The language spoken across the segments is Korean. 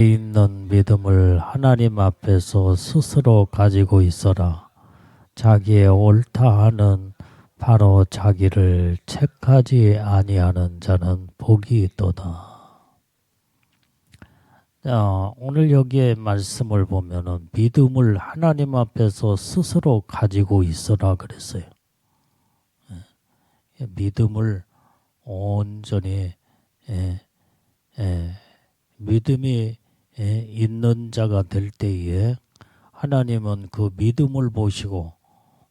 있는 믿음을 하나님 앞에서 스스로 가지고 있어라. 자기의 옳다 하는 바로 자기를 책하지 아니하는 자는 복이 있도다. 자, 오늘 여기에 말씀을 보면은 믿음을 하나님 앞에서 스스로 가지고 있어라 그랬어요. 믿음을 온전히 믿음이 있는 자가 될 때에 하나님은 그 믿음을 보시고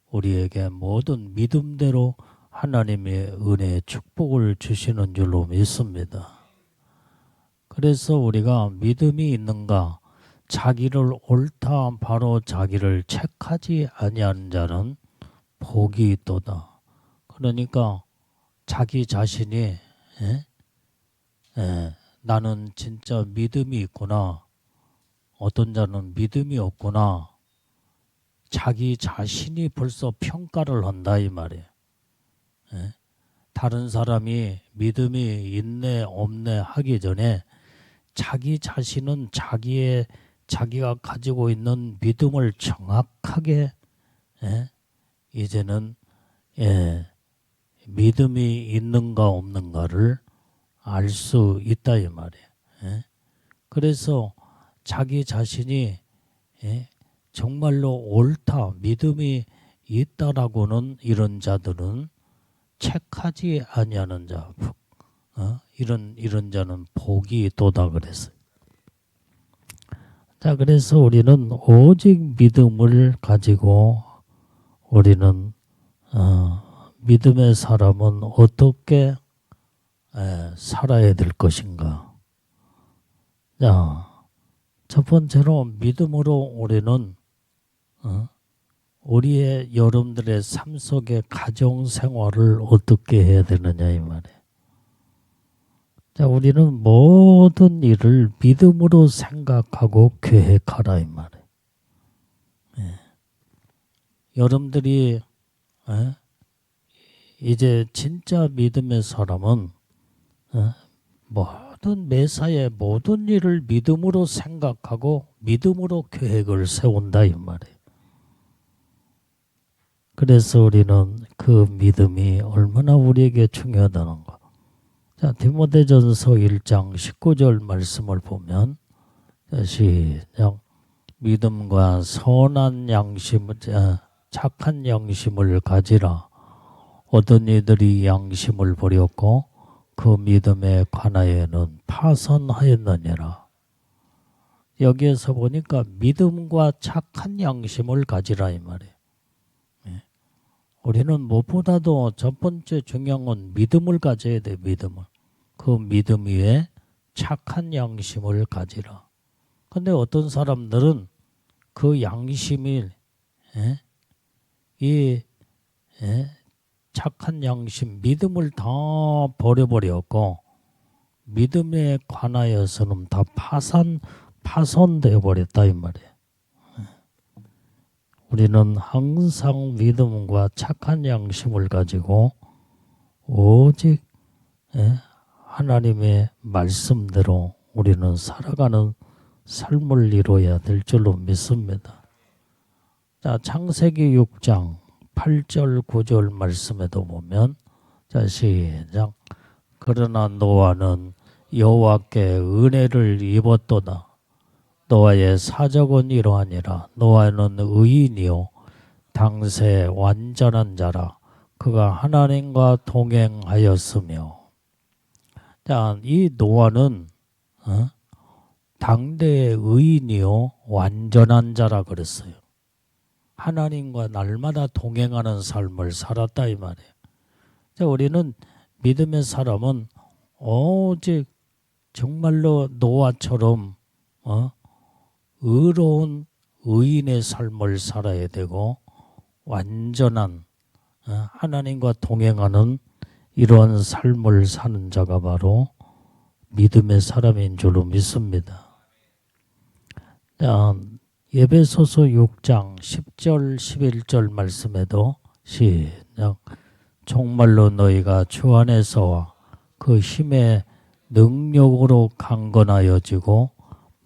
우리에게 모든 믿음대로 하나님의 은혜의 축복을 주시는 줄로 믿습니다. 그래서 우리가 믿음이 있는가, 자기를 옳다 바로 자기를 책하지 아니하는 자는 복이 있도다. 그러니까 자기 자신이 나는 진짜 믿음이 있구나, 어떤 자는 믿음이 없구나, 자기 자신이 벌써 평가를 한다 이 말이에요. 다른 사람이 믿음이 있네 없네 하기 전에 자기 자신은 자기가 가지고 있는 믿음을 정확하게 이제는 믿음이 있는가 없는가를 알 수 있다 이 말이에요. 그래서 자기 자신이 정말로 옳다, 믿음이 있다라고는 이런 자들은 책하지 아니하는 자, 이런 자는 복이 있도다 그랬어요. 자, 그래서 우리는 오직 믿음을 가지고 우리는 믿음의 사람은 어떻게 살아야 될 것인가. 자, 첫 번째로 믿음으로 우리는 우리의 여러분들의 삶 속의 가정 생활을 어떻게 해야 되느냐 이 말이에요. 자, 우리는 모든 일을 믿음으로 생각하고 계획하라 이 말이에요. 여러분들이 이제 진짜 믿음의 사람은 모든 매사에 모든 일을 믿음으로 생각하고 믿음으로 계획을 세운다 이 말이에요. 그래서 우리는 그 믿음이 얼마나 우리에게 중요하다는 거. 자, 디모데전서 1장 19절 말씀을 보면 시작. 믿음과 선한 양심을 착한 양심을 가지라. 어떤 이들이 양심을 버렸고 그 믿음에 관하여는 파선하였느니라. 여기에서 보니까 믿음과 착한 양심을 가지라 이 말이에요. 우리는 무엇보다도 첫 번째 중요한 건 믿음을 가져야 돼. 믿음을. 그 믿음 위에 착한 양심을 가지라. 근데 어떤 사람들은 그 양심이 이 착한 양심, 믿음을 다 버려버렸고 믿음에 관하여서는 다 파손되어 버렸다 이 말이에요. 우리는 항상 믿음과 착한 양심을 가지고 오직 하나님의 말씀대로 우리는 살아가는 삶을 이루어야 될 줄로 믿습니다. 자, 창세기 6장 8절 9절 말씀에도 보면 자, 시작. 그러나 노아는 여호와께 은혜를 입었도다. 노아의 사적은 이러하니라. 노아는 의인이요 당세 완전한 자라. 그가 하나님과 동행하였으며. 자, 이 노아는 당대의 의인이요 완전한 자라 그랬어요. 하나님과 날마다 동행하는 삶을 살았다 이 말이에요. 자, 우리는 믿음의 사람은 오직 정말로 노아처럼 의로운 의인의 삶을 살아야 되고 완전한 하나님과 동행하는 이러한 삶을 사는 자가 바로 믿음의 사람인 줄로 믿습니다. 자, 에베소서 6장 10절 11절 말씀에도 시작. 정말로 너희가 주 안에서와 그 힘의 능력으로 강건하여지고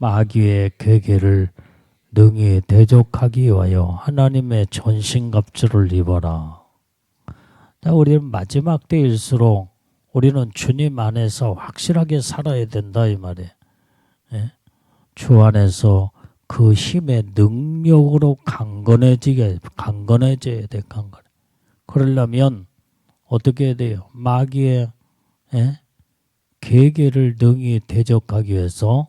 마귀의 괴계를 능히 대적하기 위하여 하나님의 전신갑주를 입어라. 자, 우리는 마지막 때일수록 우리는 주님 안에서 확실하게 살아야 된다 이 말이에요. 예? 주 안에서 그 힘의 능력으로 강건해져야 돼. 그러려면 어떻게 해야 돼요? 마귀의 계계를 능히 대적하기 위해서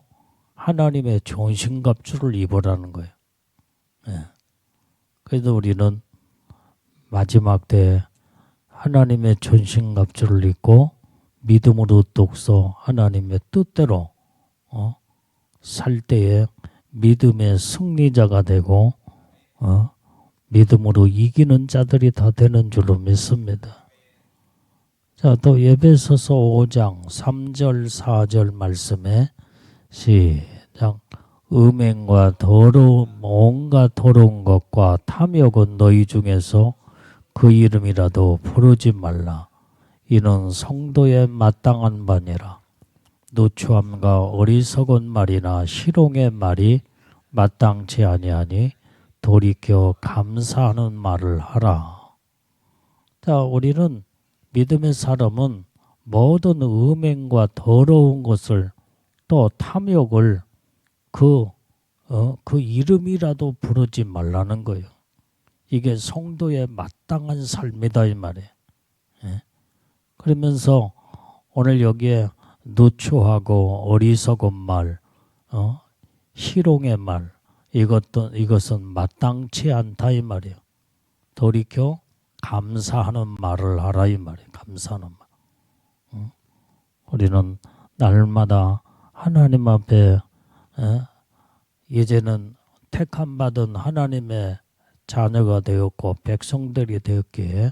하나님의 전신갑주를 입으라는 거예요. 그래서 우리는 마지막 때 하나님의 전신갑주를 입고 믿음으로 독서 하나님의 뜻대로 살 때에 믿음의 승리자가 되고 믿음으로 이기는 자들이 다 되는 줄로 믿습니다. 자, 또 에베소서 5장 3절 4절 말씀에 시작. 음행과 온갖 더러운 것과 탐욕은 너희 중에서 그 이름이라도 부르지 말라. 이는 성도의 마땅한 바니라. 누추함과 어리석은 말이나 희롱의 말이 마땅치 아니하니 돌이켜 감사하는 말을 하라. 자, 우리는 믿음의 사람은 모든 음행과 더러운 것을 또 탐욕을 그 이름이라도 부르지 말라는 거예요. 이게 성도의 마땅한 삶이다 이 말이에요. 그러면서 오늘 여기에 누추하고 어리석은 말, 희롱의 말, 이것은 마땅치 않다 이 말이에요. 돌이켜 감사하는 말을 하라 이 말이에요. 감사하는 말. 우리는 날마다 하나님 앞에 이제는 택함 받은 하나님의 자녀가 되었고 백성들이 되었기에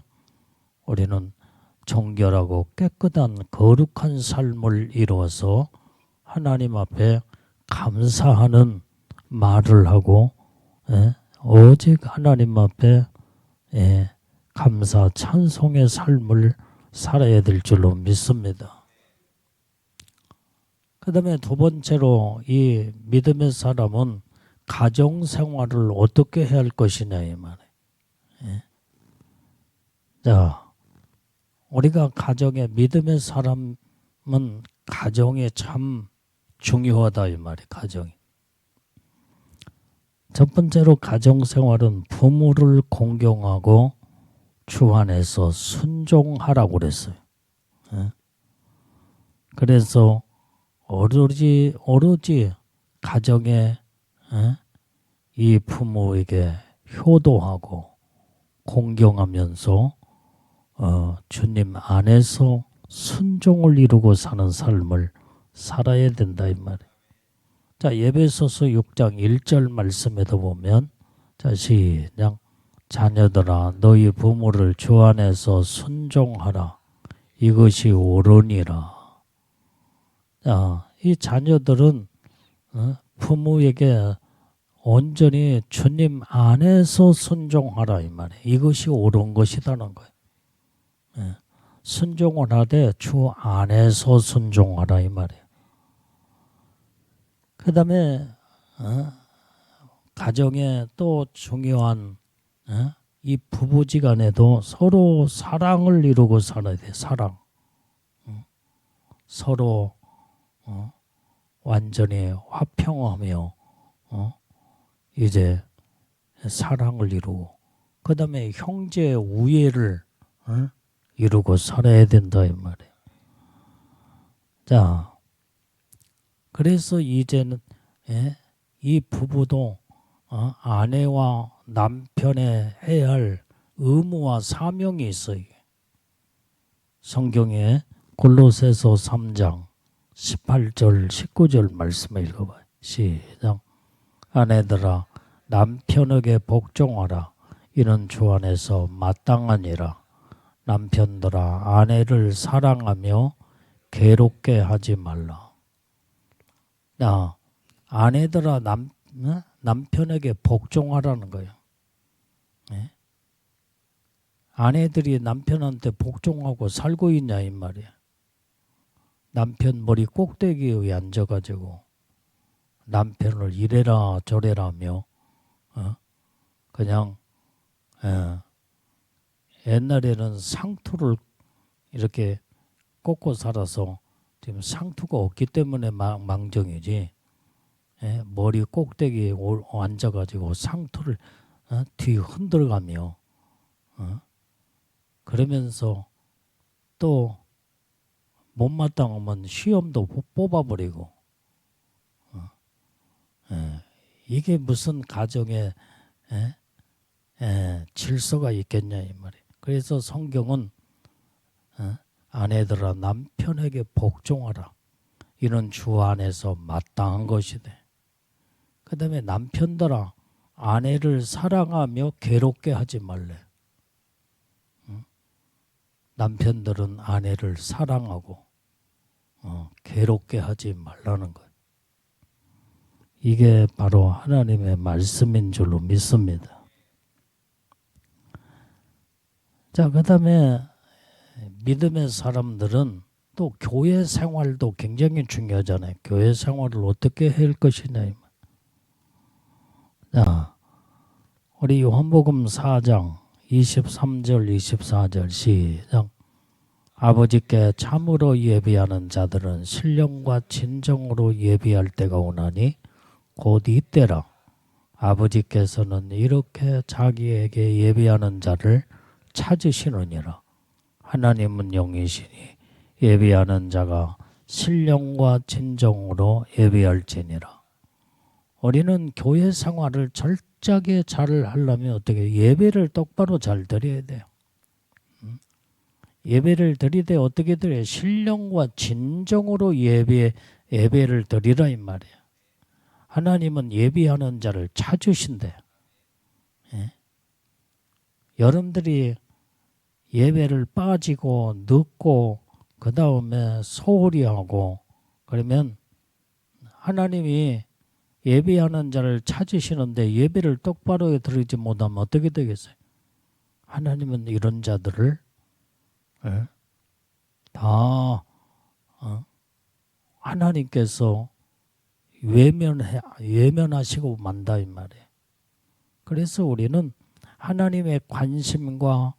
우리는 정결하고 깨끗한 거룩한 삶을 이루어서 하나님 앞에 감사하는 말을 하고 오직 하나님 앞에 감사 찬송의 삶을 살아야 될 줄로 믿습니다. 그 다음에 두 번째로 이 믿음의 사람은 가정생활을 어떻게 해야 할 것이냐 이 말이에요. 자, 우리가 가정에 믿음의 사람은 가정이 참 중요하다 이 말이에요. 가정이. 첫 번째로 가정생활은 부모를 공경하고 주 안에서 순종하라고 그랬어요. 그래서 오로지 가정에 이 부모에게 효도하고 공경하면서 주님 안에서 순종을 이루고 사는 삶을 살아야 된다 이 말이에요. 자, 에베소서 6장 1절 말씀에도 보면 자, 시작. 자녀들아 너희 부모를 주 안에서 순종하라. 이것이 옳으니라. 자, 이 자녀들은 부모에게 온전히 주님 안에서 순종하라 이 말이에요. 이것이 옳은 것이라는 거예요. 순종을 하되 주 안에서 순종하라 이 말이에요. 그 다음에 가정에 또 중요한 이 부부지간에도 서로 사랑을 이루고 살아야 돼. 사랑. 서로 완전히 화평하며 이제 사랑을 이루고 그 다음에 형제 우애를 이루고 살아야 된다 이 말이에요. 자, 그래서 이제는 이 부부도 아내와 남편의 해야 할 의무와 사명이 있어요. 성경에 골로새서 3장 18절 19절 말씀을 읽어봐요. 시작. 아내들아 남편에게 복종하라. 이는 주 안에서 마땅하니라. 남편들아 아내를 사랑하며 괴롭게 하지 말라. 야, 아내들아 남편에게 복종하라는 거예요. 아내들이 남편한테 복종하고 살고 있냐 이 말이야. 남편 머리 꼭대기 위에 앉아가지고 남편을 이래라 저래라며 그냥 옛날에는 상투를 이렇게 꽂고 살아서 지금 상투가 없기 때문에 망정이지. 머리 꼭대기에 앉아가지고 상투를 뒤 흔들가며 그러면서 또 못마땅하면 시험도 뽑아버리고 이게 무슨 가정에 질서가 있겠냐 이 말이에요. 그래서 성경은 아내들아 남편에게 복종하라. 이는 주 안에서 마땅한 것이되. 그 다음에 남편들아 아내를 사랑하며 괴롭게 하지 말래. 남편들은 아내를 사랑하고 괴롭게 하지 말라는 것. 이게 바로 하나님의 말씀인 줄로 믿습니다. 자, 그 다음에 믿음의 사람들은 또 교회 생활도 굉장히 중요하잖아요. 교회 생활을 어떻게 할 것이냐. 자, 우리 요한복음 4장 23절 24절 시작. 아버지께 참으로 예비하는 자들은 신령과 진정으로 예비할 때가 오나니 곧 이때라. 아버지께서는 이렇게 자기에게 예비하는 자를 찾으시느니라. 하나님은 영이시니 예비하는 자가 신령과 진정으로 예비할지니라. 우리는 교회 생활을 철저하게 잘 하려면 어떻게 예배를 똑바로 잘 드려야 돼요. 예배를 드리되 어떻게 드려요? 신령과 진정으로 예배를 드리라 이 말이에요. 하나님은 예비하는 자를 찾으신대요. 여러분들이 예배를 빠지고 늦고 그 다음에 소홀히 하고 그러면 하나님이 예배하는 자를 찾으시는데 예배를 똑바로 드리지 못하면 어떻게 되겠어요? 하나님은 이런 자들을 다 하나님께서 외면하시고 만다 이 말이에요. 그래서 우리는 하나님의 관심과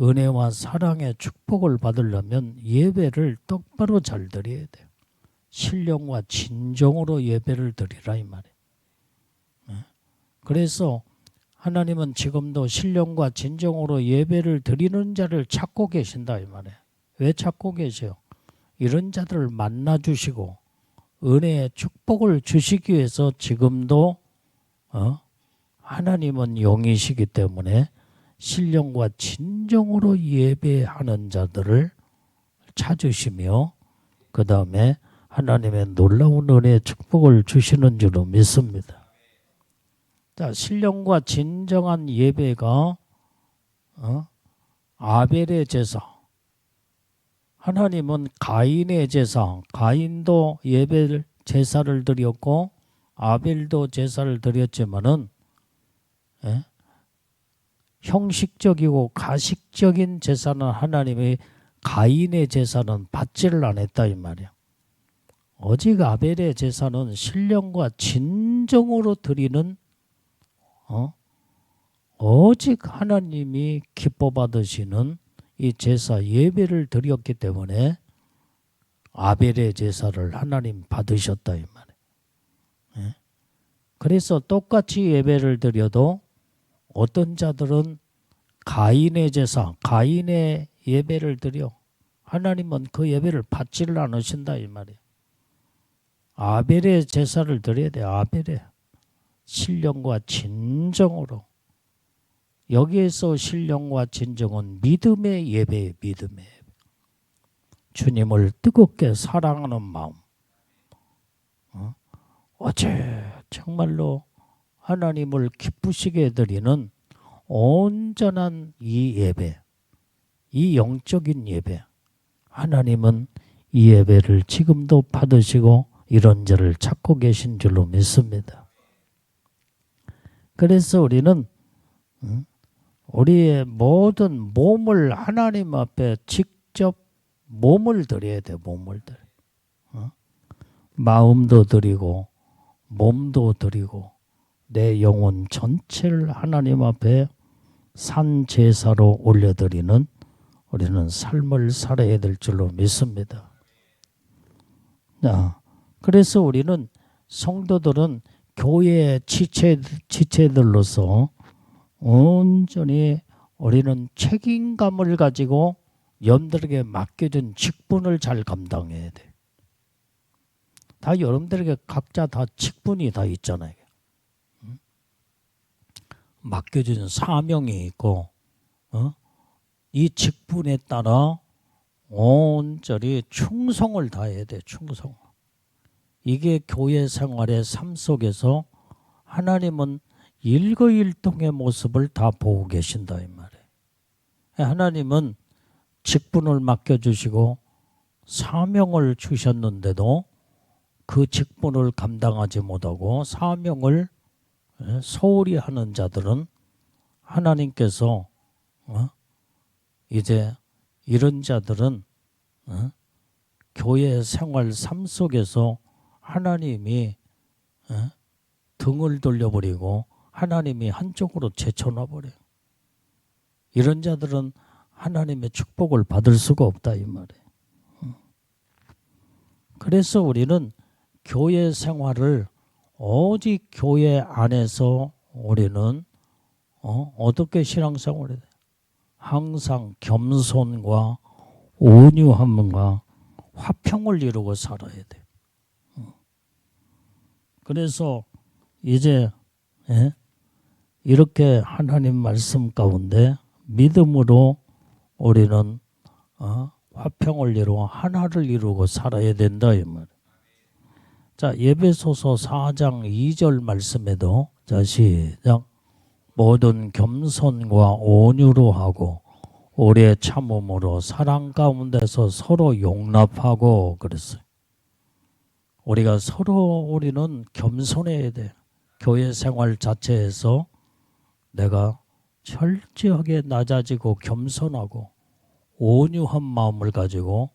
은혜와 사랑의 축복을 받으려면 예배를 똑바로 잘 드려야 돼요. 신령과 진정으로 예배를 드리라 이 말이에요. 그래서 하나님은 지금도 신령과 진정으로 예배를 드리는 자를 찾고 계신다 이 말이에요. 왜 찾고 계세요? 이런 자들을 만나 주시고 은혜의 축복을 주시기 위해서 지금도 하나님은 영이시기 때문에 신령과 진정으로 예배하는 자들을 찾으시며 그 다음에 하나님의 놀라운 은혜의 축복을 주시는 줄로 믿습니다. 자, 신령과 진정한 예배가 아벨의 제사. 하나님은 가인의 제사. 가인도 예배를 제사를 드렸고 아벨도 제사를 드렸지만은 형식적이고 가식적인 제사는 하나님의 가인의 제사는 받지를 않았다 이 말이야. 오직 아벨의 제사는 신령과 진정으로 드리는 오직 하나님이 기뻐 받으시는 이 제사 예배를 드렸기 때문에 아벨의 제사를 하나님 받으셨다 이 말이에요. 그래서 똑같이 예배를 드려도 어떤 자들은 가인의 제사, 가인의 예배를 드려 하나님은 그 예배를 받지를 않으신다 이 말이에요. 아벨의 제사를 드려야 돼. 아벨의 신령과 진정으로. 여기에서 신령과 진정은 믿음의 예배예요. 믿음의 예배. 주님을 뜨겁게 사랑하는 마음. 어제 정말로 하나님을 기쁘시게 드리는 온전한 이 예배, 이 영적인 예배. 하나님은 이 예배를 지금도 받으시고 이런 자를 찾고 계신 줄로 믿습니다. 그래서 우리는 우리의 모든 몸을 하나님 앞에 직접 몸을 드려야 돼. 몸을 드려. 마음도 드리고 몸도 드리고 내 영혼 전체를 하나님 앞에 산 제사로 올려드리는 우리는 삶을 살아야 될 줄로 믿습니다. 그래서 우리는 성도들은 교회의 지체들로서 온전히 우리는 책임감을 가지고 여러분들에게 맡겨준 직분을 잘 감당해야 돼. 다 여러분들에게 각자 다 직분이 다 있잖아요. 맡겨준 사명이 있고, 이 직분에 따라 온전히 충성을 다해야 돼. 충성. 이게 교회 생활의 삶 속에서 하나님은 일거일동의 모습을 다 보고 계신다 이 말이에요. 하나님은 직분을 맡겨주시고 사명을 주셨는데도 그 직분을 감당하지 못하고 사명을 소홀히 하는 자들은 하나님께서 이제 이런 자들은 교회 생활 삶 속에서 하나님이 등을 돌려버리고 하나님이 한쪽으로 제쳐놔버려요. 이런 자들은 하나님의 축복을 받을 수가 없다 이 말이에요. 그래서 우리는 교회 생활을 오직 교회 안에서 우리는 어떻게 신앙생활을 해야 돼? 항상 겸손과 온유함과 화평을 이루고 살아야 돼. 그래서 이제 이렇게 하나님 말씀 가운데 믿음으로 우리는 화평을 이루고 하나를 이루고 살아야 된다 이 말. 자, 에베소서 4장 2절 말씀에도 자 시작. 모든 겸손과 온유로 하고 오래 참음으로 사랑 가운데서 서로 용납하고 그랬어요. 우리가 서로 우리는 겸손해야 돼. 교회 생활 자체에서 내가 철저하게 낮아지고 겸손하고 온유한 마음을 가지고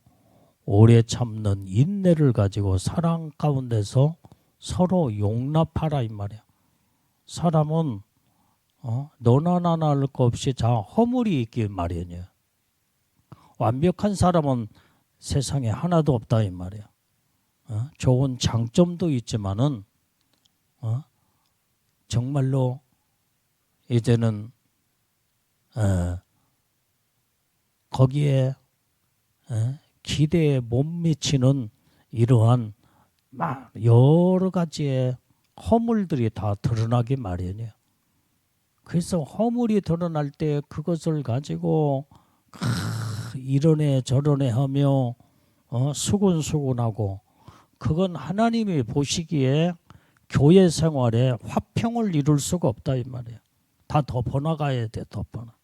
오래 참는 인내를 가지고 사랑 가운데서 서로 용납하라 이 말이야. 사람은 너나 나나 할 것 없이 다 허물이 있기 마련이야. 완벽한 사람은 세상에 하나도 없다 이 말이야. 좋은 장점도 있지만은 정말로 이제는 거기에 기대에 못 미치는 이러한 여러 가지의 허물들이 다 드러나기 마련이에요. 그래서 허물이 드러날 때 그것을 가지고 이러네 저러네 하며 수군수군하고 그건 하나님이 보시기에 교회 생활에 화평을 이룰 수가 없다 이 말이에요. 다 덮어나가야 돼. 덮어나.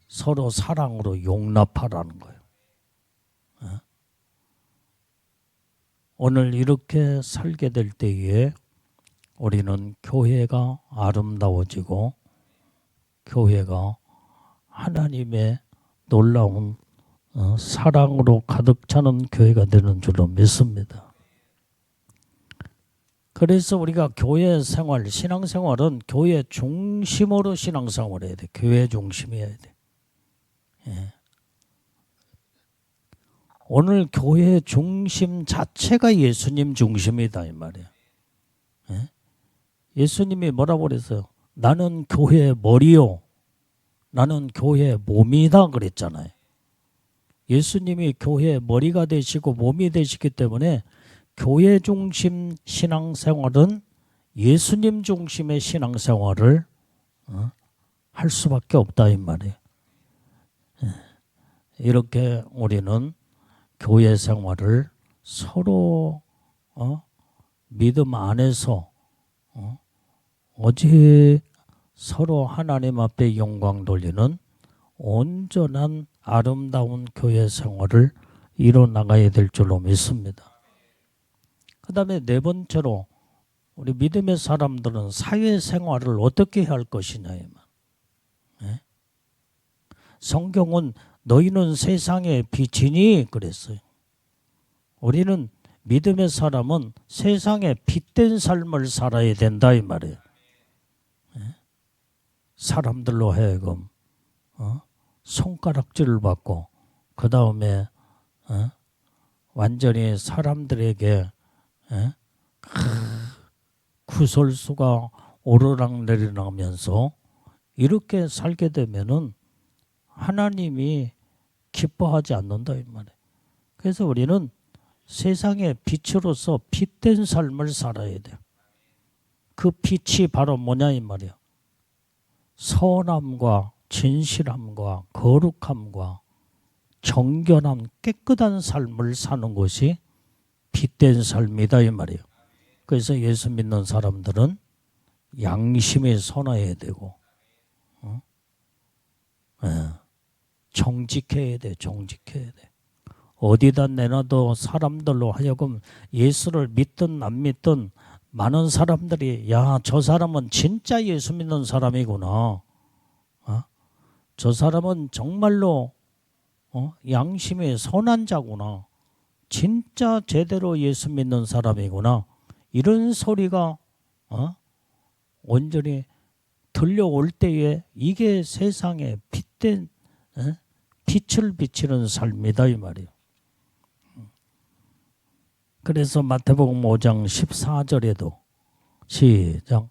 서로 사랑으로 용납하라는 거예요. 오늘 이렇게 살게 될 때에 우리는 교회가 아름다워지고 교회가 하나님의 놀라운 사랑으로 가득 차는 교회가 되는 줄로 믿습니다. 그래서 우리가 교회 생활, 신앙생활은 교회 중심으로 신앙생활을 해야 돼. 교회 중심이어야 돼. 오늘 교회 중심 자체가 예수님 중심이다 이 말이야. 예수님이 뭐라고 그랬어요? 나는 교회의 머리요. 나는 교회의 몸이다 그랬잖아요. 예수님이 교회의 머리가 되시고 몸이 되시기 때문에 교회 중심 신앙생활은 예수님 중심의 신앙생활을 할 수밖에 없다 이 말이에요. 이렇게 우리는 교회 생활을 서로 믿음 안에서 오직 서로 하나님 앞에 영광 돌리는 온전한 아름다운 교회 생활을 이뤄나가야 될 줄로 믿습니다. 그 다음에 네 번째로 우리 믿음의 사람들은 사회생활을 어떻게 해야 할 것이냐. 성경은 너희는 세상의 빛이니 그랬어요. 우리는 믿음의 사람은 세상에 빛된 삶을 살아야 된다 이 말이에요. 사람들로 하여금 손가락질을 받고 그 다음에 완전히 사람들에게 구설수가 오르락내리락하면서 이렇게 살게 되면은 하나님이 기뻐하지 않는다 이 말이에요. 그래서 우리는 세상의 빛으로서 빛된 삶을 살아야 돼요. 그 빛이 바로 뭐냐 이 말이에요. 선함과 진실함과 거룩함과 정결함, 깨끗한 삶을 사는 것이 빛된 삶이다 이 말이에요. 그래서 예수 믿는 사람들은 양심에 선해야 되고 정직해야 돼. 정직해야 돼. 어디다 내놔도 사람들로 하여금 예수를 믿든 안 믿든 많은 사람들이 야, 저 사람은 진짜 예수 믿는 사람이구나. 저 사람은 정말로 양심의 선한 자구나. 진짜 제대로 예수 믿는 사람이구나. 이런 소리가 온전히 들려올 때에 이게 세상에 빛된 빛을 비치는 삶이다 이 말이에요. 그래서 마태복음 5장 14절에도 시작.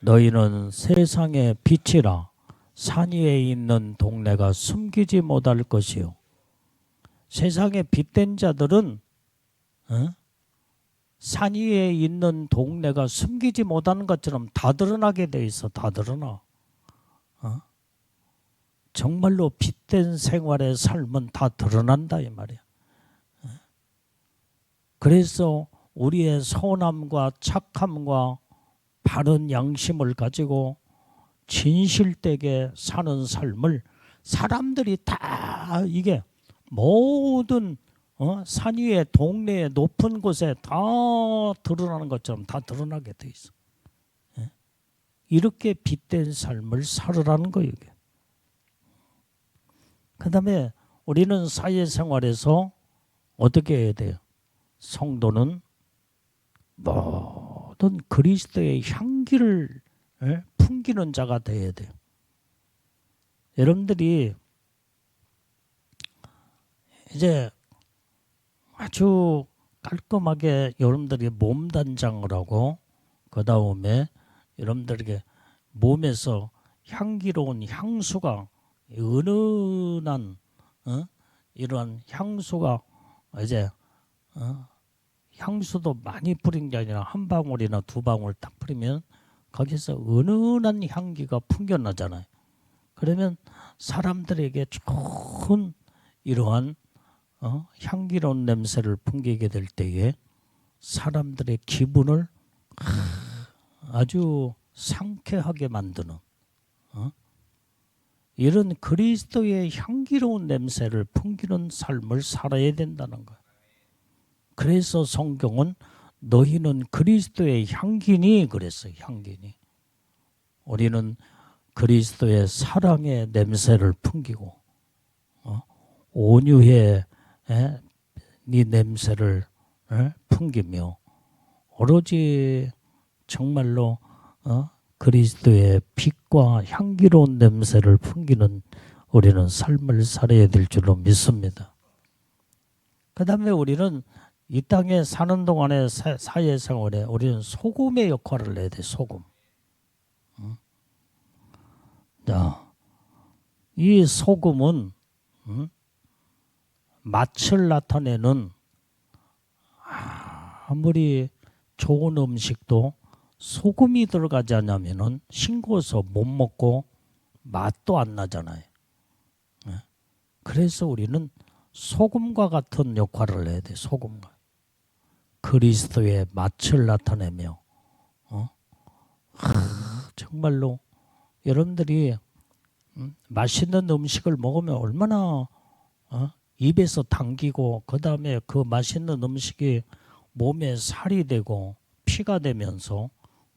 너희는 세상의 빛이라. 산 위에 있는 동네가 숨기지 못할 것이요. 세상에 빛된 자들은 산 위에 있는 동네가 숨기지 못하는 것처럼 다 드러나게 돼 있어. 다 드러나. 정말로 빛된 생활의 삶은 다 드러난다 이 말이야. 그래서 우리의 선함과 착함과 바른 양심을 가지고 진실되게 사는 삶을 사람들이 다 이게 모든 산 위에 동네에 높은 곳에 다 드러나는 것처럼 다 드러나게 돼 있어. 이렇게 빛된 삶을 살으라는 거예요. 그 다음에 우리는 사회생활에서 어떻게 해야 돼요? 성도는 모든 그리스도의 향기를 풍기는 자가 되어야 돼요. 여러분들이 이제 아주 깔끔하게 여러분들이 몸 단장을 하고 그 다음에 여러분들에게 몸에서 향기로운 향수가 은은한 이러한 향수가 이제 향수도 많이 뿌린 게 아니라 한 방울이나 두 방울 딱 뿌리면 거기서 은은한 향기가 풍겨나잖아요. 그러면 사람들에게 좋은 이러한 향기로운 냄새를 풍기게 될 때에 사람들의 기분을 아주 상쾌하게 만드는 이런 그리스도의 향기로운 냄새를 풍기는 삶을 살아야 된다는 거예요. 그래서 성경은 너희는 그리스도의 향기니 그랬어요. 향기니. 우리는 그리스도의 사랑의 냄새를 풍기고 온유의 네 냄새를 풍기며 오로지 정말로 그리스도의 빛과 향기로운 냄새를 풍기는 우리는 삶을 살아야 될 줄로 믿습니다. 그 다음에 우리는 이 땅에 사는 동안의 사회생활에 우리는 소금의 역할을 해야 돼. 소금. 자, 이 소금은 맛을 나타내는 아무리 좋은 음식도 소금이 들어가지 않으면 싱거워서 못 먹고 맛도 안 나잖아요. 그래서 우리는 소금과 같은 역할을 해야 돼. 소금과. 그리스도의 맛을 나타내며 정말로 여러분들이 맛있는 음식을 먹으면 얼마나 입에서 당기고 그 다음에 그 맛있는 음식이 몸에 살이 되고 피가 되면서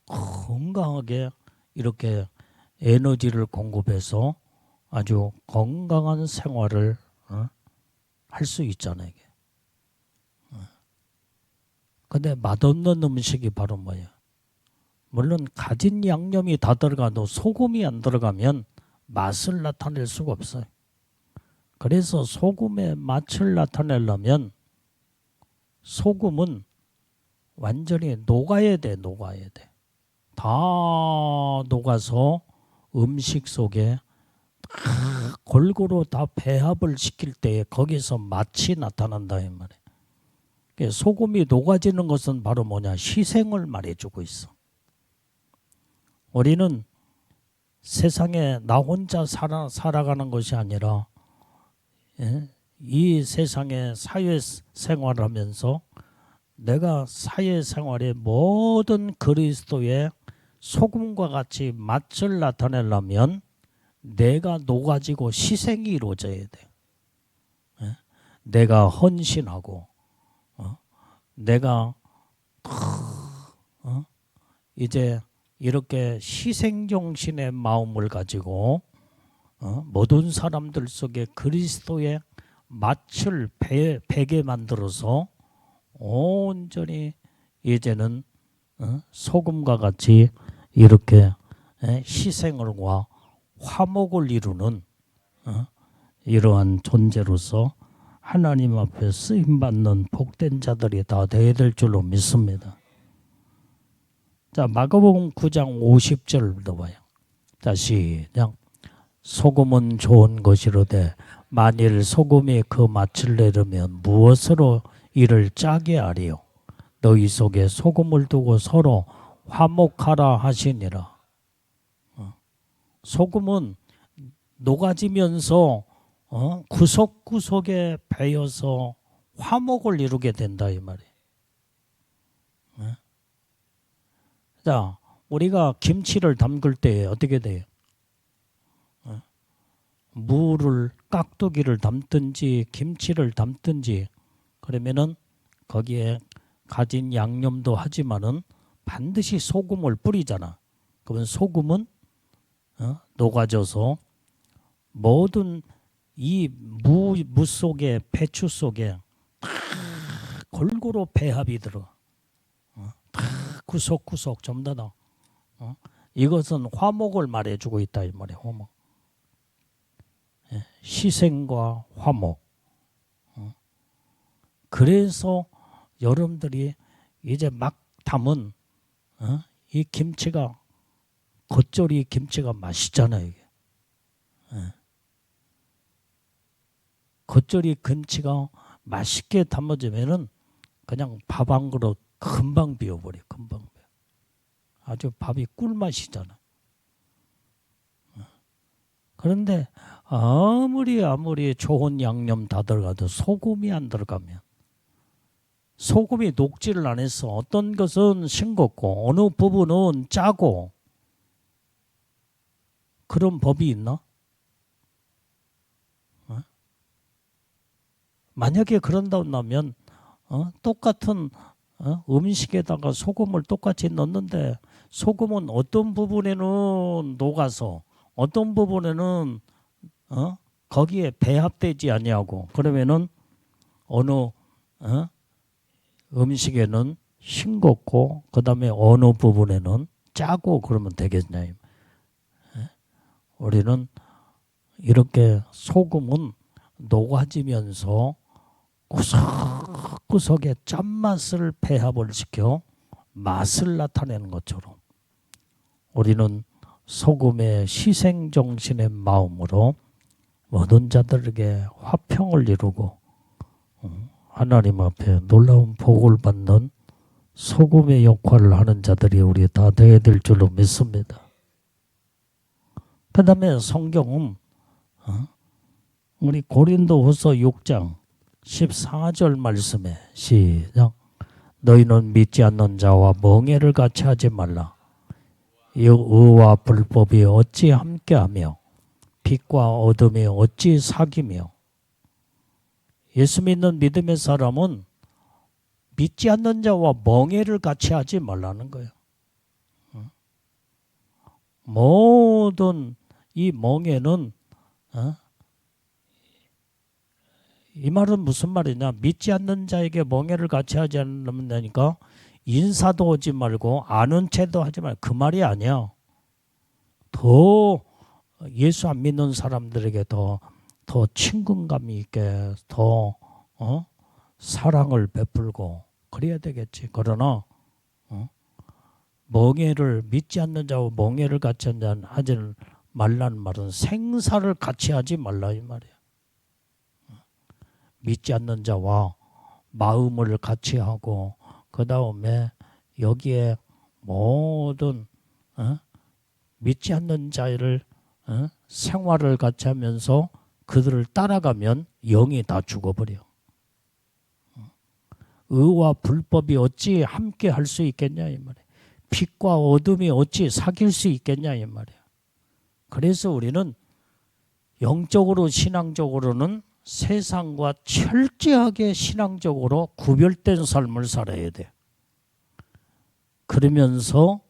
건강하게 이렇게 에너지를 공급해서 아주 건강한 생활을 할 수 있잖아요. 이게. 근데 맛없는 음식이 바로 뭐예요? 물론 가진 양념이 다 들어가도 소금이 안 들어가면 맛을 나타낼 수가 없어요. 그래서 소금의 맛을 나타내려면 소금은 완전히 녹아야 돼, 녹아야 돼. 다 녹아서 음식 속에 골고루 다 배합을 시킬 때에 거기서 맛이 나타난다 이 말이에요. 소금이 녹아지는 것은 바로 뭐냐? 희생을 말해주고 있어. 우리는 세상에 나 혼자 살아가는 것이 아니라 이 세상에 사회생활하면서 내가 사회생활의 모든 그리스도의 소금과 같이 맛을 나타내려면 내가 녹아지고 희생이 이루어져야 돼. 내가 헌신하고 내가 이제 이렇게 희생정신의 마음을 가지고 모든 사람들 속에 그리스도의 맛을 배게 만들어서 온전히 이제는 소금과 같이 이렇게 희생을과 화목을 이루는 이러한 존재로서 하나님 앞에 쓰임받는 복된 자들이 다 되어야 될 줄로 믿습니다. 자, 마가복음 9장 50절부터 봐요. 자, 시작. 소금은 좋은 것이로되 만일 소금이 그 맛을 내려면 무엇으로 이를 짜게 하리요? 너희 속에 소금을 두고 서로 화목하라 하시니라. 소금은 녹아지면서 구석구석에 배어서 화목을 이루게 된다 이 말이에요. 자, 우리가 김치를 담글 때 어떻게 돼요? 무를 깍두기를 담든지 김치를 담든지 그러면은 거기에 가진 양념도 하지만은 반드시 소금을 뿌리잖아. 그러면 소금은 녹아져서 모든 이 무 속에 배추 속에 다 골고루 배합이 들어. 다 구석구석 전부 다. 이것은 화목을 말해주고 있다 이 말이야. 화목. 희생과 화목. 그래서 여러분들이 이제 막 담은 이 김치가 겉절이 김치가 맛있잖아요. 이게. 겉절이 김치가 맛있게 담아지면은 그냥 밥 한 그릇 금방 비워버려. 금방 비워. 아주 밥이 꿀맛이잖아. 그런데 아무리 좋은 양념 다 들어가도 소금이 안 들어가면 소금이 녹지를 안 해서 어떤 것은 싱겁고 어느 부분은 짜고 그런 법이 있나? 만약에 그런다면 똑같은 음식에다가 소금을 똑같이 넣는데 소금은 어떤 부분에는 녹아서 어떤 부분에는 거기에 배합되지 아니하고 그러면은 어느 음식에는 싱겁고 그 다음에 어느 부분에는 짜고 그러면 되겠냐. 우리는 이렇게 소금은 녹아지면서 구석구석에 짠맛을 배합을 시켜 맛을 나타내는 것처럼 우리는 소금의 희생정신의 마음으로 모든 자들에게 화평을 이루고 하나님 앞에 놀라운 복을 받는 소금의 역할을 하는 자들이 우리 다 되어야 될 줄로 믿습니다. 그 다음에 성경은 우리 고린도후서 6장 14절 말씀에 시작. 너희는 믿지 않는 자와 멍에를 같이 하지 말라. 이 의와 불법이 어찌 함께하며 빛과 어둠이 어찌 사귀며. 예수 믿는 믿음의 사람은 믿지 않는 자와 멍에를 같이 하지 말라는 거예요. 모든 이 멍에는 이 말은 무슨 말이냐? 믿지 않는 자에게 멍에를 같이 하지 않으면 되니까 인사도 오지 말고 아는 체도 하지 말고 그 말이 아니야. 더 예수 안 믿는 사람들에게 더 친근감이 있게 더 사랑을 베풀고 그래야 되겠지. 그러나 멍에를 믿지 않는 자와 멍에를 같이 하지 말라는 말은 생사를 같이 하지 말라 이 말이야. 믿지 않는 자와 마음을 같이 하고 그 다음에 여기에 모든 믿지 않는 자를 생활을 같이 하면서 그들을 따라가면 영이 다 죽어버려. 의와 불법이 어찌 함께 할 수 있겠냐 이 말이야. 빛과 어둠이 어찌 사귈 수 있겠냐 이 말이야. 그래서 우리는 영적으로 신앙적으로는 세상과 철저하게 신앙적으로 구별된 삶을 살아야 돼. 그러면서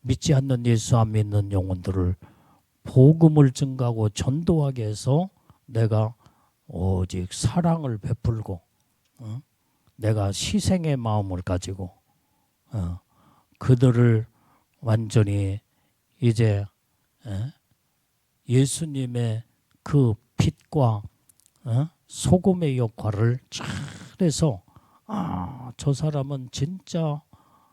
믿지 않는 예수 안 믿는 영혼들을 복음을 증가하고 전도하게 해서 내가 오직 사랑을 베풀고 내가 희생의 마음을 가지고 그들을 완전히 이제 예수님의 그 빛과 소금의 역할을 잘해서 저 사람은 진짜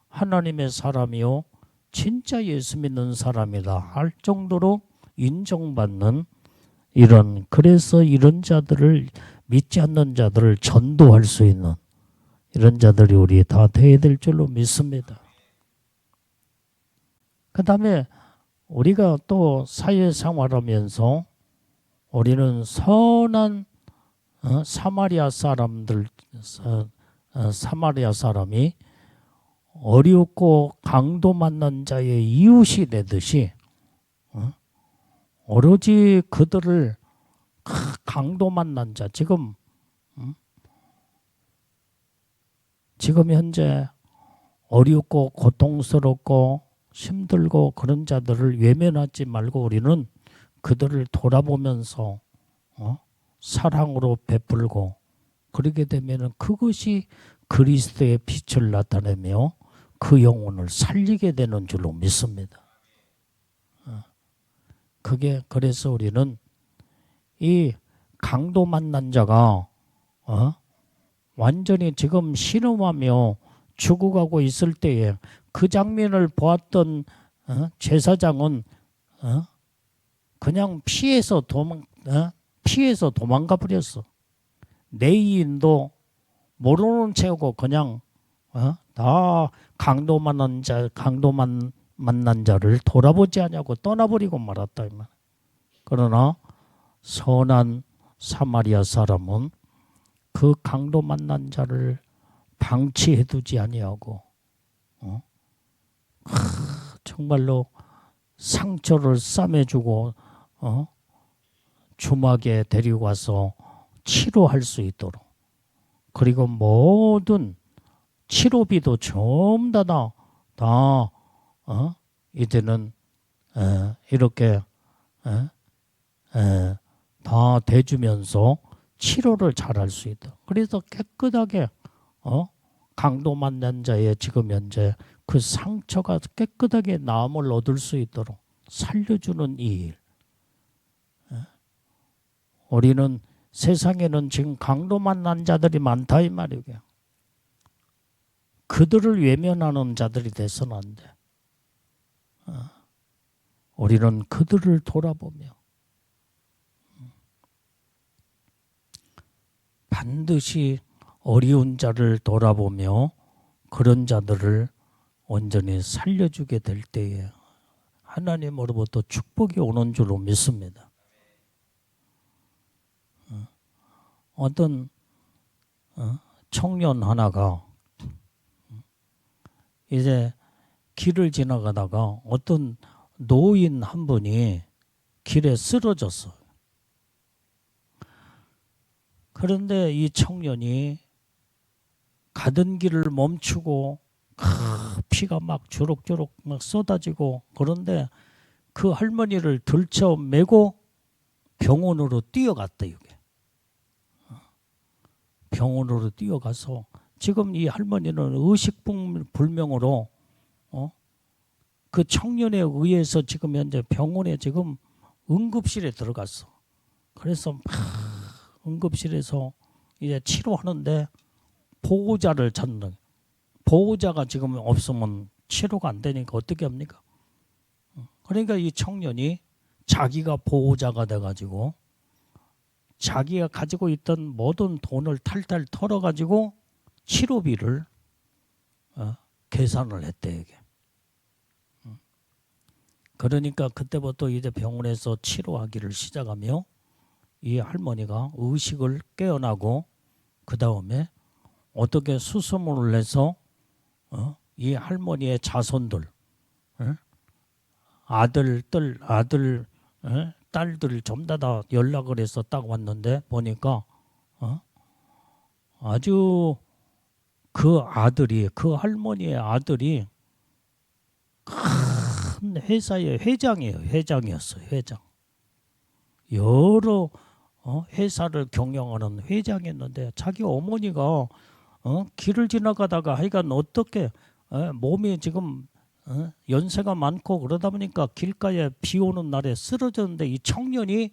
하나님의 사람이요 진짜 예수 믿는 사람이다 할 정도로 인정받는 그래서 이런 자들을 믿지 않는 자들을 전도할 수 있는 이런 자들이 우리 다 돼야 될 줄로 믿습니다. 그 다음에 우리가 또 사회생활하면서 우리는 선한 사마리아 사람이 어렵고 강도 만난 자의 이웃이 되듯이 오로지 그들을 강도 만난 자 지금 현재 어렵고 고통스럽고 힘들고 그런 자들을 외면하지 말고 우리는 그들을 돌아보면서 사랑으로 베풀고 그렇게 되면 그것이 그리스도의 빛을 나타내며 그 영혼을 살리게 되는 줄로 믿습니다. 그래서 우리는 이 강도 만난 자가 완전히 지금 신음하며 죽어가고 있을 때에 그 장면을 보았던 제사장은 그냥 피해서 도망가 버렸어. 내인도 모르는 채우고 그냥 다 강도 만난 자를 돌아보지 않냐고 떠나버리고 말았다 이 말. 그러나 선한 사마리아 사람은 그 강도 만난 자를 방치해두지 아니하고 정말로 상처를 싸매주고 주막에 데리고 와서 치료할 수 있도록 그리고 모든 치료비도 전부 다 이제는 이렇게 다 대주면서 치료를 잘할 수 있다. 그래서 깨끗하게 강도 만난 자의 지금 현재 그 상처가 깨끗하게 나음을 얻을 수 있도록 살려주는 이 일. 우리는 세상에는 지금 강도 만난 자들이 많다 이 말이에요. 그들을 외면하는 자들이 돼서는 안 돼. 우리는 그들을 돌아보며 반드시 어려운 자를 돌아보며 그런 자들을 온전히 살려주게 될 때에 하나님으로부터 축복이 오는 줄로 믿습니다. 어떤 청년 하나가 이제 길을 지나가다가 어떤 노인 한 분이 길에 쓰러졌어. 그런데 이 청년이 가던 길을 멈추고 피가 막 주룩주룩 막 쏟아지고 그런데 그 할머니를 들쳐 메고 병원으로 뛰어갔다 이게. 병원으로 뛰어가서 지금 이 할머니는 의식불명으로 그 청년에 의해서 지금 현재 병원에 지금 응급실에 들어갔어. 그래서 막 응급실에서 이제 치료하는데 보호자를 찾는, 보호자가 지금 없으면 치료가 안 되니까 어떻게 합니까? 그러니까 이 청년이 자기가 보호자가 돼가지고 자기가 가지고 있던 모든 돈을 탈탈 털어가지고 치료비를 계산을 했대 이게. 그러니까 그때부터 이제 병원에서 치료하기를 시작하며 이 할머니가 의식을 깨어나고 그 다음에 어떻게 수소문을 내서 이 할머니의 자손들, 아들, 딸들 전부 다 연락을 해서 딱 왔는데 보니까 아주 그 아들이, 그 할머니의 아들이 큰 회사의 회장이에요. 회장이었어요. 회장. 여러 회사를 경영하는 회장이었는데 자기 어머니가 길을 지나가다가 하여간 어떻게 몸이 지금 연세가 많고 그러다 보니까 길가에 비 오는 날에 쓰러졌는데 이 청년이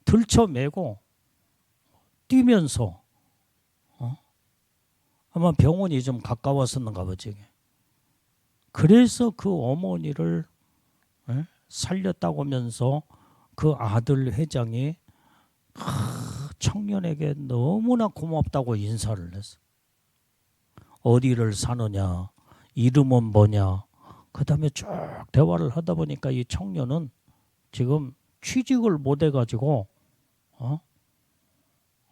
들쳐매고 뛰면서 아마 병원이 좀 가까웠었는가 보지. 그래서 그 어머니를 살렸다고 하면서 그 아들 회장이 청년에게 너무나 고맙다고 인사를 했어. 어디를 사느냐, 이름은 뭐냐. 그 다음에 쭉 대화를 하다 보니까 이 청년은 지금 취직을 못 해가지고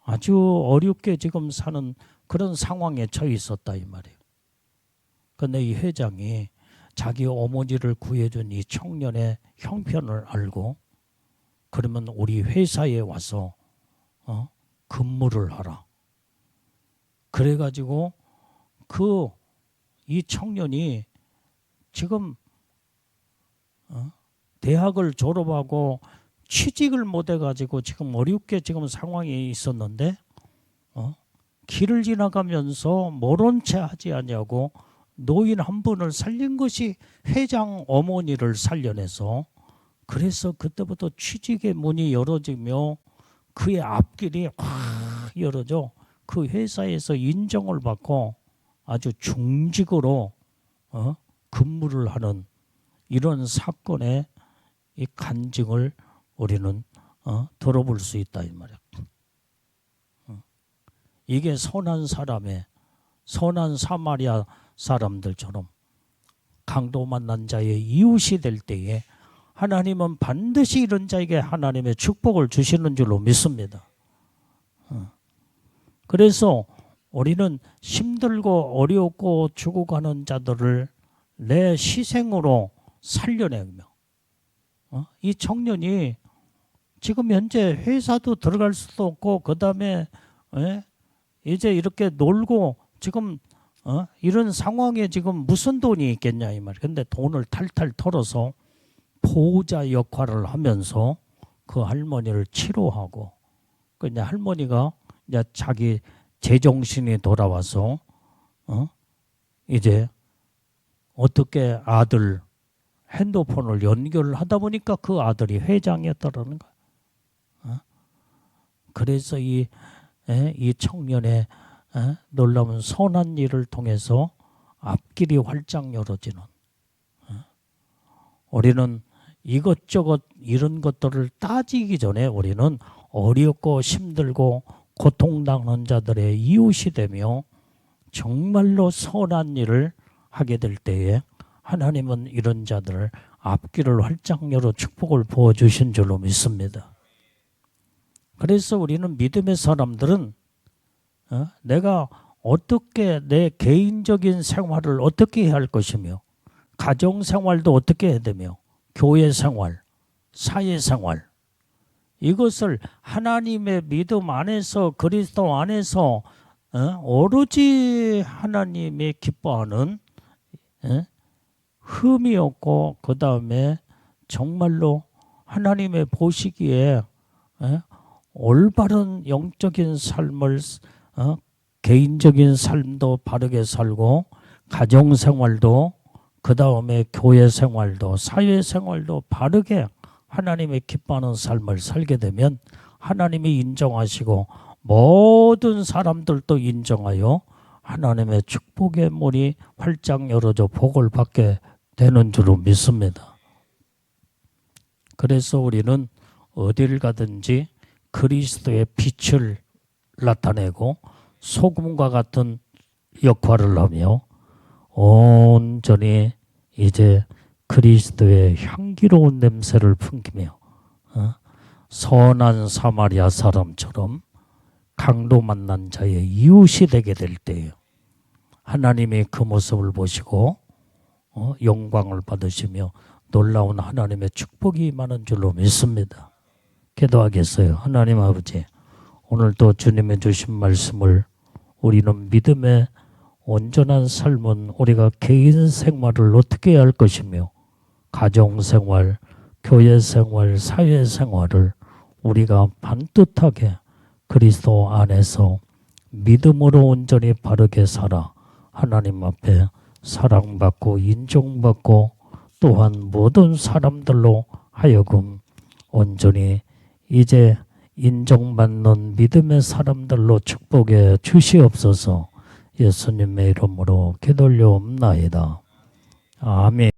아주 어렵게 지금 사는 그런 상황에 처해 있었다 이 말이에요. 근데 이 회장이 자기 어머니를 구해준 이 청년의 형편을 알고 그러면 우리 회사에 와서 근무를 하라. 그래가지고 이 청년이 지금 대학을 졸업하고 취직을 못 해가지고 지금 어렵게 지금 상황이 있었는데 길을 지나가면서 모른 채 하지 않냐고 노인 한 분을 살린 것이 회장 어머니를 살려내서 그래서 그때부터 취직의 문이 열어지며 그의 앞길이 확 열어져 그 회사에서 인정을 받고 아주 중직으로 근무를 하는 이런 사건의 이 간증을 우리는 들어볼 수 있다 이 말이야. 이게 선한 사람의 선한 사마리아 사람들처럼 강도 만난 자의 이웃이 될 때에 하나님은 반드시 이런 자에게 하나님의 축복을 주시는 줄로 믿습니다. 그래서 우리는 힘들고 어렵고 죽어가는 자들을 내 희생으로 살려내며 이 청년이 지금 현재 회사도 들어갈 수도 없고 그 다음에 이제 이렇게 놀고 지금 이런 상황에 지금 무슨 돈이 있겠냐 이 말이에요. 근데 돈을 탈탈 털어서 보호자 역할을 하면서 그 할머니를 치료하고 그 이제 할머니가 이제 자기 제정신이 돌아와서 이제 어떻게 아들 핸드폰을 연결을 하다 보니까 그 아들이 회장이었다라는 거야. 그래서 이 청년의 놀라운 선한 일을 통해서 앞길이 활짝 열어지는 우리는 이것저것 이런 것들을 따지기 전에 우리는 어렵고 힘들고 고통당하는 자들의 이웃이 되며 정말로 선한 일을 하게 될 때에 하나님은 이런 자들을 앞길을 활짝 열어 축복을 부어주신 줄로 믿습니다. 그래서 우리는 믿음의 사람들은 내가 어떻게 내 개인적인 생활을 어떻게 해야 할 것이며 가정생활도 어떻게 해야 되며 교회생활, 사회생활 이것을 하나님의 믿음 안에서 그리스도 안에서 오로지 하나님이 기뻐하는 흠이 없고 그 다음에 정말로 하나님의 보시기에 예? 올바른 영적인 삶을 개인적인 삶도 바르게 살고 가정생활도 그 다음에 교회생활도 사회생활도 바르게 하나님의 기뻐하는 삶을 살게 되면 하나님이 인정하시고 모든 사람들도 인정하여 하나님의 축복의 문이 활짝 열어져 복을 받게 되는 줄로 믿습니다. 그래서 우리는 어딜 가든지 그리스도의 빛을 나타내고 소금과 같은 역할을 하며 온전히 이제 그리스도의 향기로운 냄새를 풍기며 선한 사마리아 사람처럼 강도 만난 자의 이웃이 되게 될 때예요. 하나님이 그 모습을 보시고 영광을 받으시며 놀라운 하나님의 축복이 임하는 줄로 믿습니다. 기도하겠어요. 하나님 아버지, 오늘도 주님의 주신 말씀을 우리는 믿음의 온전한 삶은 우리가 개인 생활을 어떻게 해야 할 것이며 가정생활, 교회생활, 사회생활을 우리가 반듯하게 그리스도 안에서 믿음으로 온전히 바르게 살아 하나님 앞에 사랑받고 인정받고 또한 모든 사람들로 하여금 온전히 이제 인정받는 믿음의 사람들로 축복해 주시옵소서. 예수님의 이름으로 기도 올려옵나이다. 아멘.